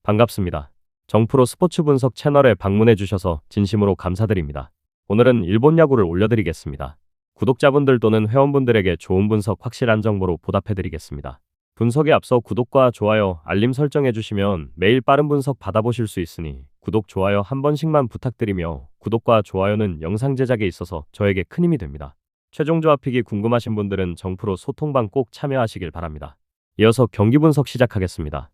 반갑습니다. 정프로 스포츠 분석 채널에 방문해 주셔서 진심으로 감사드립니다. 오늘은 일본 야구를 올려드리겠습니다. 구독자분들 또는 회원분들에게 좋은 분석 확실한 정보로 보답해 드리겠습니다. 분석에 앞서 구독과 좋아요, 알림 설정해 주시면 매일 빠른 분석 받아보실 수 있으니 구독, 좋아요 한 번씩만 부탁드리며 구독과 좋아요는 영상 제작에 있어서 저에게 큰 힘이 됩니다. 최종 조합픽이 궁금하신 분들은 정프로 소통방 꼭 참여하시길 바랍니다. 이어서 경기 분석 시작하겠습니다.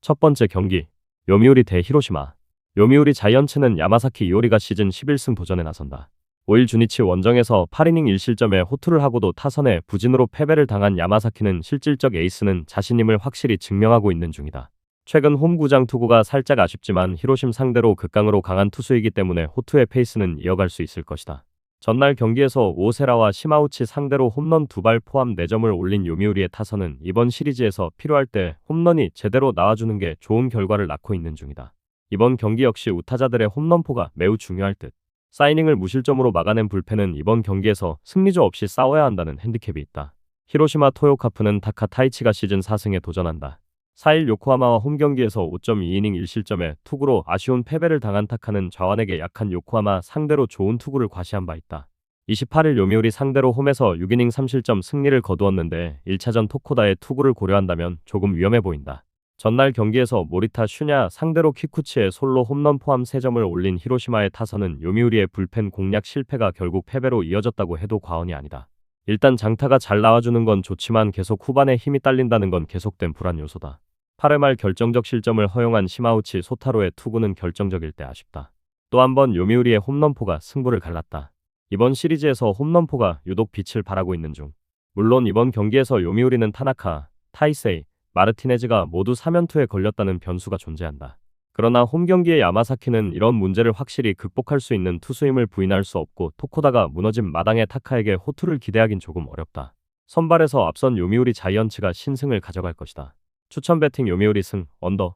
첫 번째 경기, 요미우리 대 히로시마. 요미우리 자이언츠는 야마사키 이오리가 시즌 11승 도전에 나선다. 5일 주니치 원정에서 8이닝 1실점에 호투를 하고도 타선에 부진으로 패배를 당한 야마사키는 실질적 에이스는 자신임을 확실히 증명하고 있는 중이다. 최근 홈구장 투구가 살짝 아쉽지만 히로심 상대로 극강으로 강한 투수이기 때문에 호투의 페이스는 이어갈 수 있을 것이다. 전날 경기에서 오세라와 시마우치 상대로 홈런 2발 포함 4점을 올린 요미우리의 타선은 이번 시리즈에서 필요할 때 홈런이 제대로 나와주는 게 좋은 결과를 낳고 있는 중이다. 이번 경기 역시 우타자들의 홈런포가 매우 중요할 듯. 사이닝을 무실점으로 막아낸 불펜은 이번 경기에서 승리조 없이 싸워야 한다는 핸디캡이 있다. 히로시마 토요카프는 타카 타이치가 시즌 4승에 도전한다. 4일 요코하마와 홈경기에서 5.2이닝 1실점에 투구로 아쉬운 패배를 당한 타카는 좌완에게 약한 요코하마 상대로 좋은 투구를 과시한 바 있다. 28일 요미우리 상대로 홈에서 6이닝 3실점 승리를 거두었는데 1차전 토코다의 투구를 고려한다면 조금 위험해 보인다. 전날 경기에서 모리타 슈냐 상대로 키쿠치의 솔로 홈런 포함 3점을 올린 히로시마의 타선은 요미우리의 불펜 공략 실패가 결국 패배로 이어졌다고 해도 과언이 아니다. 일단 장타가 잘 나와주는 건 좋지만 계속 후반에 힘이 딸린다는 건 계속된 불안 요소다. 8회 말 결정적 실점을 허용한 시마우치 소타로의 투구는 결정적일 때 아쉽다. 또 한 번 요미우리의 홈런포가 승부를 갈랐다. 이번 시리즈에서 홈런포가 유독 빛을 발하고 있는 중. 물론 이번 경기에서 요미우리는 타나카, 타이세이, 마르티네즈가 모두 3연투에 걸렸다는 변수가 존재한다. 그러나 홈경기의 야마사키는 이런 문제를 확실히 극복할 수 있는 투수임을 부인할 수 없고 토코다가 무너진 마당의 타카에게 호투를 기대하긴 조금 어렵다. 선발에서 앞선 요미우리 자이언츠가 신승을 가져갈 것이다. 추천 배팅 요미우리 승, 언더.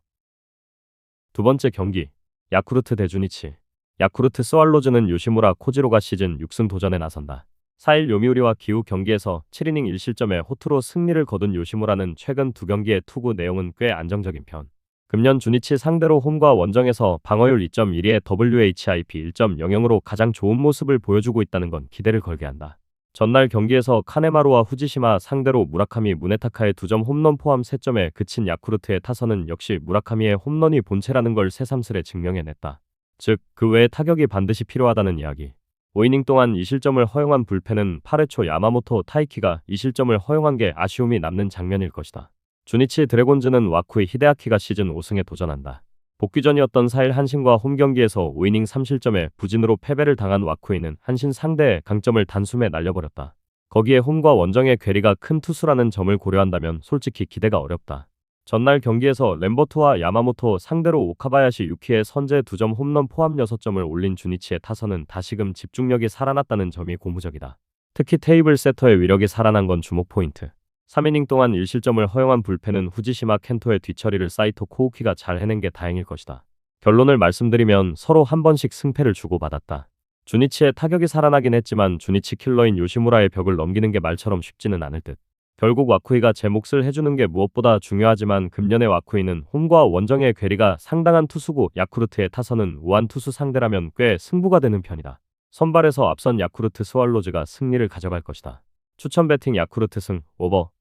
두 번째 경기, 야쿠르트 대 주니치. 야쿠르트 스왈로즈는 요시무라 코지로가 시즌 6승 도전에 나선다. 4일 요미우리와 기후 경기에서 7이닝 1실점에 호투로 승리를 거둔 요시무라는 최근 두 경기의 투구 내용은 꽤 안정적인 편. 금년 주니치 상대로 홈과 원정에서 방어율 2.12에 WHIP 1.00으로 가장 좋은 모습을 보여주고 있다는 건 기대를 걸게 한다. 전날 경기에서 카네마루와 후지시마 상대로 무라카미 무네타카의 2점 홈런 포함 3점에 그친 야쿠르트의 타선은 역시 무라카미의 홈런이 본체라는 걸 새삼스레 증명해냈다. 즉, 그 외에 타격이 반드시 필요하다는 이야기. 5이닝 동안 2실점을 허용한 불펜은 8회 초 야마모토 타이키가 2실점을 허용한 게 아쉬움이 남는 장면일 것이다. 주니치 드래곤즈는 와쿠이 히데아키가 시즌 5승에 도전한다. 복귀전이었던 4일 한신과 홈경기에서 5이닝 3실점에 부진으로 패배를 당한 와쿠이는 한신 상대의 강점을 단숨에 날려버렸다. 거기에 홈과 원정의 괴리가 큰 투수라는 점을 고려한다면 솔직히 기대가 어렵다. 전날 경기에서 램버트와 야마모토 상대로 오카바야시 유키의 선제 2점 홈런 포함 6점을 올린 주니치의 타선은 다시금 집중력이 살아났다는 점이 고무적이다. 특히 테이블 세터의 위력이 살아난 건 주목 포인트. 3이닝 동안 1실점을 허용한 불펜은 후지시마 켄토의 뒤처리를 사이토 코우키가 잘 해낸 게 다행일 것이다. 결론을 말씀드리면 서로 한 번씩 승패를 주고받았다. 주니치의 타격이 살아나긴 했지만 주니치 킬러인 요시무라의 벽을 넘기는 게 말처럼 쉽지는 않을 듯. 결국 와쿠이가 제 몫을 해주는 게 무엇보다 중요하지만 금년의 와쿠이는 홈과 원정의 괴리가 상당한 투수고 야쿠르트의 타선은 우한 투수 상대라면 꽤 승부가 되는 편이다. 선발에서 앞선 야쿠르트 스왈로즈가 승리를 가져갈 것이다. 추천 배팅 야쿠르트 승, 오버.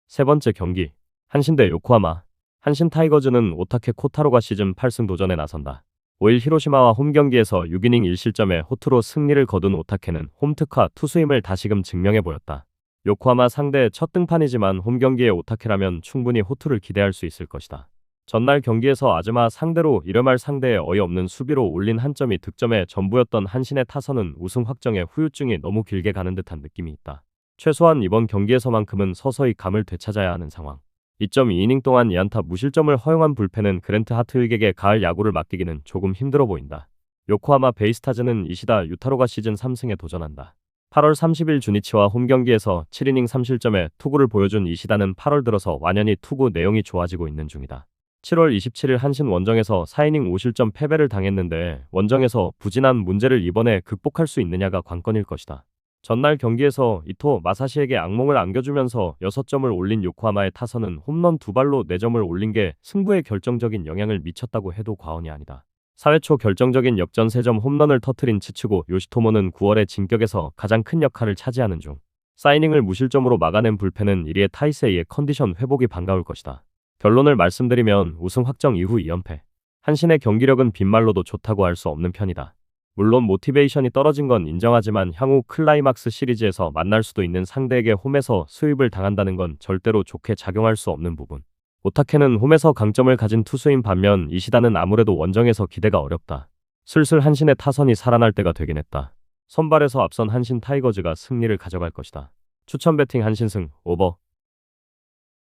세 번째 경기, 한신 대 요코하마. 한신 타이거즈는 오타케 코타로가 시즌 8승 도전에 나선다. 5일 히로시마와 홈경기에서 6이닝 1실점에 호투로 승리를 거둔 오타케는 홈특화 투수임을 다시금 증명해 보였다. 요코하마 상대의 첫 등판이지만 홈경기의 오타케라면 충분히 호투를 기대할 수 있을 것이다. 전날 경기에서 아즈마 상대로 이르말 상대의 어이없는 수비로 올린 한 점이 득점의 전부였던 한신의 타선은 우승 확정에 후유증이 너무 길게 가는 듯한 느낌이 있다. 최소한 이번 경기에서만큼은 서서히 감을 되찾아야 하는 상황. 2.2이닝 동안 2안타 무실점을 허용한 불펜은 그랜트 하트윅에게 가을 야구를 맡기기는 조금 힘들어 보인다. 요코하마 베이스타즈는 이시다 유타로가 시즌 3승에 도전한다. 8월 30일 주니치와 홈경기에서 7이닝 3실점에 투구를 보여준 이시다는 8월 들어서 완연히 투구 내용이 좋아지고 있는 중이다. 7월 27일 한신 원정에서 4이닝 5실점 패배를 당했는데 원정에서 부진한 문제를 이번에 극복할 수 있느냐가 관건일 것이다. 전날 경기에서 이토 마사시에게 악몽을 안겨주면서 6점을 올린 요코하마의 타선은 홈런 2발로 4점을 올린 게 승부에 결정적인 영향을 미쳤다고 해도 과언이 아니다. 4회 초 결정적인 역전 3점 홈런을 터트린 치츠고 요시토모는 9월의 진격에서 가장 큰 역할을 차지하는 중. 사이닝을 무실점으로 막아낸 불펜은 이리에 타이세이의 컨디션 회복이 반가울 것이다. 결론을 말씀드리면 우승 확정 이후 2연패. 한신의 경기력은 빈말로도 좋다고 할 수 없는 편이다. 물론 모티베이션이 떨어진 건 인정하지만 향후 클라이막스 시리즈에서 만날 수도 있는 상대에게 홈에서 수입을 당한다는 건 절대로 좋게 작용할 수 없는 부분. 오타케는 홈에서 강점을 가진 투수인 반면 이시다는 아무래도 원정에서 기대가 어렵다. 슬슬 한신의 타선이 살아날 때가 되긴 했다. 선발에서 앞선 한신 타이거즈가 승리를 가져갈 것이다. 추천 배팅 한신승 오버.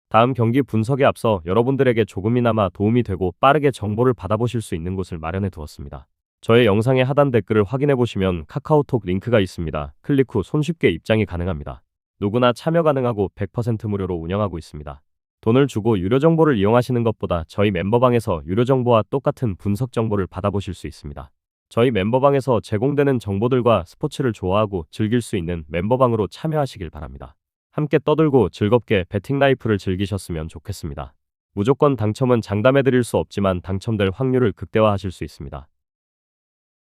다음 경기 분석에 앞서 여러분들에게 조금이나마 도움이 되고 빠르게 정보를 받아보실 수 있는 곳을 마련해 두었습니다. 저의 영상의 하단 댓글을 확인해 보시면 카카오톡 링크가 있습니다. 클릭 후 손쉽게 입장이 가능합니다. 누구나 참여 가능하고 100% 무료로 운영하고 있습니다. 돈을 주고 유료 정보를 이용하시는 것보다 저희 멤버방에서 유료 정보와 똑같은 분석 정보를 받아보실 수 있습니다. 저희 멤버방에서 제공되는 정보들과 스포츠를 좋아하고 즐길 수 있는 멤버방으로 참여하시길 바랍니다. 함께 떠들고 즐겁게 배팅 라이프를 즐기셨으면 좋겠습니다. 무조건 당첨은 장담해 드릴 수 없지만 당첨될 확률을 극대화하실 수 있습니다.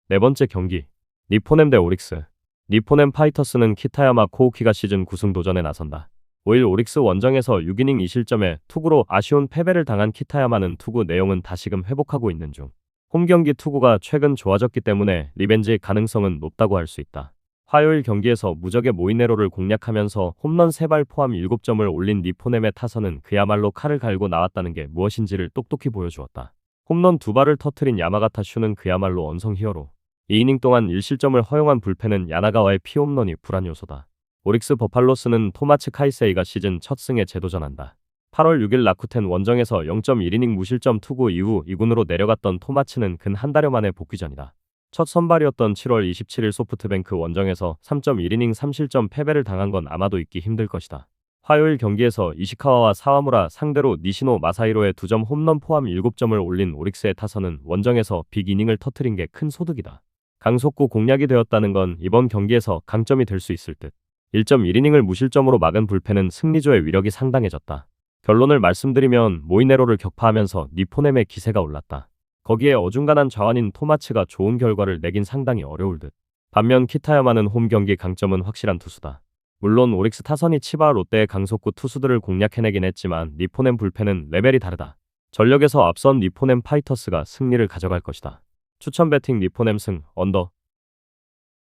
네 번째 경기, 니포넴 대 오릭스. 니포넴 파이터스는 키타야마 코우키가 시즌 9승 도전에 나선다. 5일 오릭스 원정에서 6이닝 2실점에 투구로 아쉬운 패배를 당한 키타야마는 투구 내용은 다시금 회복하고 있는 중. 홈경기 투구가 최근 좋아졌기 때문에 리벤지 가능성은 높다고 할 수 있다. 화요일 경기에서 무적의 모이네로를 공략하면서 홈런 3발 포함 7점을 올린 니포넴의 타선은 그야말로 칼을 갈고 나왔다는 게 무엇인지를 똑똑히 보여주었다. 홈런 2발을 터트린 야마가타 슈는 그야말로 언성 히어로. 2이닝 동안 1실점을 허용한 불펜은 야나가와의 피홈런이 불안 요소다. 오릭스 버팔로스는 토마츠 카이세이가 시즌 첫 승에 재도전한다. 8월 6일 라쿠텐 원정에서 0.1이닝 무실점 투구 이후 2군으로 내려갔던 토마츠는 근 한 달여 만에 복귀전이다. 첫 선발이었던 7월 27일 소프트뱅크 원정에서 3.1이닝 3실점 패배를 당한 건 아마도 잊기 힘들 것이다. 화요일 경기에서 이시카와와 사와무라 상대로 니시노 마사히로의 2점 홈런 포함 7점을 올린 오릭스의 타선은 원정에서 빅이닝을 터트린 게 큰 소득이다. 강속구 공략이 되었다는 건 이번 경기에서 강점이 될 수 있을 듯. 1.1이닝을 무실점으로 막은 불펜은 승리조의 위력이 상당해졌다. 결론을 말씀드리면 모이네로를 격파하면서 니포넴의 기세가 올랐다. 거기에 어중간한 좌완인 토마츠가 좋은 결과를 내긴 상당히 어려울 듯. 반면 키타야마는 홈 경기 강점은 확실한 투수다. 물론 오릭스 타선이 치바 롯데의 강속구 투수들을 공략해내긴 했지만 니포넴 불펜은 레벨이 다르다. 전력에서 앞선 니포넴 파이터스가 승리를 가져갈 것이다. 추천 배팅 니포넴 승 언더.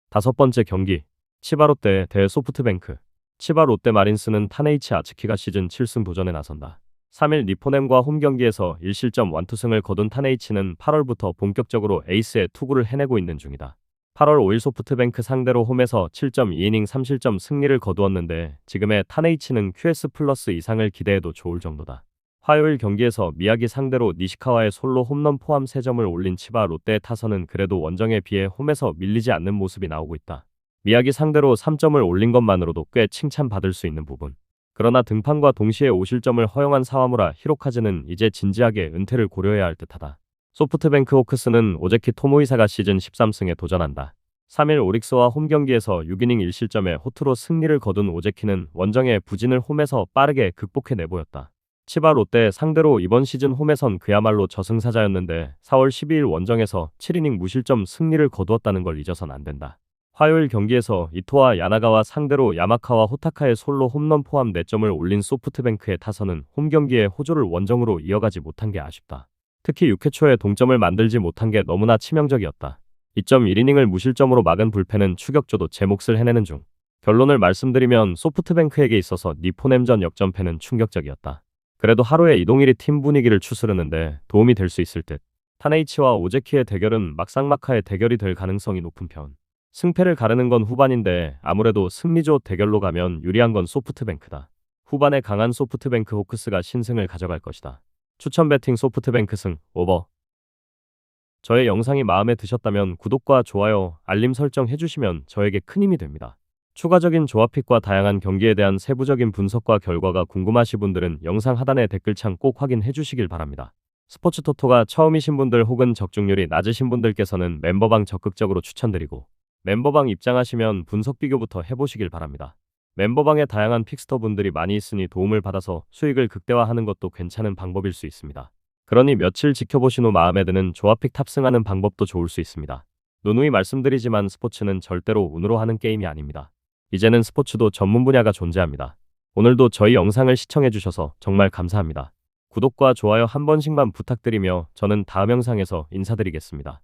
다섯 번째 경기, 치바 롯데 대 소프트뱅크. 치바 롯데 마린스는 타네이치 아츠키가 시즌 7승 도전에 나선다. 3일 니포넴과 홈 경기에서 1실점 완투승을 거둔 타네이치는 8월부터 본격적으로 에이스의 투구를 해내고 있는 중이다. 8월 5일 소프트뱅크 상대로 홈에서 7.2이닝 3실점 승리를 거두었는데 지금의 타네이치는 QS 플러스 이상을 기대해도 좋을 정도다. 화요일 경기에서 미야기 상대로 니시카와의 솔로 홈런 포함 3점을 올린 치바 롯데의 타선은 그래도 원정에 비해 홈에서 밀리지 않는 모습이 나오고 있다. 미야기 상대로 3점을 올린 것만으로도 꽤 칭찬받을 수 있는 부분. 그러나 등판과 동시에 5실점을 허용한 사와무라 히로카즈는 이제 진지하게 은퇴를 고려해야 할 듯하다. 소프트뱅크 호크스는 오제키 토모이사가 시즌 13승에 도전한다. 3일 오릭스와 홈 경기에서 6이닝 1실점에 호투로 승리를 거둔 오제키는 원정의 부진을 홈에서 빠르게 극복해 내보였다. 치바 롯데 상대로 이번 시즌 홈에선 그야말로 저승사자였는데 4월 12일 원정에서 7이닝 무실점 승리를 거두었다는 걸 잊어선 안 된다. 화요일 경기에서 이토와 야나가와 상대로 야마카와 호타카의 솔로 홈런 포함 4점을 올린 소프트뱅크의 타선은 홈 경기에 호조를 원정으로 이어가지 못한 게 아쉽다. 특히 6회 초에 동점을 만들지 못한 게 너무나 치명적이었다. 2.1이닝을 무실점으로 막은 불펜은 추격조도 제 몫을 해내는 중. 결론을 말씀드리면 소프트뱅크에게 있어서 니포넴전 역전패는 충격적이었다. 그래도 하루의 이동일이 팀 분위기를 추스르는데 도움이 될 수 있을 듯. 타네이치와 오제키의 대결은 막상막하의 대결이 될 가능성이 높은 편. 승패를 가르는 건 후반인데 아무래도 승리조 대결로 가면 유리한 건 소프트뱅크다. 후반에 강한 소프트뱅크 호크스가 신승을 가져갈 것이다. 추천 배팅 소프트뱅크 승 오버. 저의 영상이 마음에 드셨다면 구독과 좋아요, 알림 설정 해주시면 저에게 큰 힘이 됩니다. 추가적인 조합픽과 다양한 경기에 대한 세부적인 분석과 결과가 궁금하신 분들은 영상 하단의 댓글창 꼭 확인해 주시길 바랍니다. 스포츠 토토가 처음이신 분들 혹은 적중률이 낮으신 분들께서는 멤버방 적극적으로 추천드리고 멤버방 입장하시면 분석 비교부터 해보시길 바랍니다. 멤버방에 다양한 픽스터 분들이 많이 있으니 도움을 받아서 수익을 극대화하는 것도 괜찮은 방법일 수 있습니다. 그러니 며칠 지켜보신 후 마음에 드는 조합픽 탑승하는 방법도 좋을 수 있습니다. 누누이 말씀드리지만 스포츠는 절대로 운으로 하는 게임이 아닙니다. 이제는 스포츠도 전문 분야가 존재합니다. 오늘도 저희 영상을 시청해주셔서 정말 감사합니다. 구독과 좋아요 한 번씩만 부탁드리며 저는 다음 영상에서 인사드리겠습니다.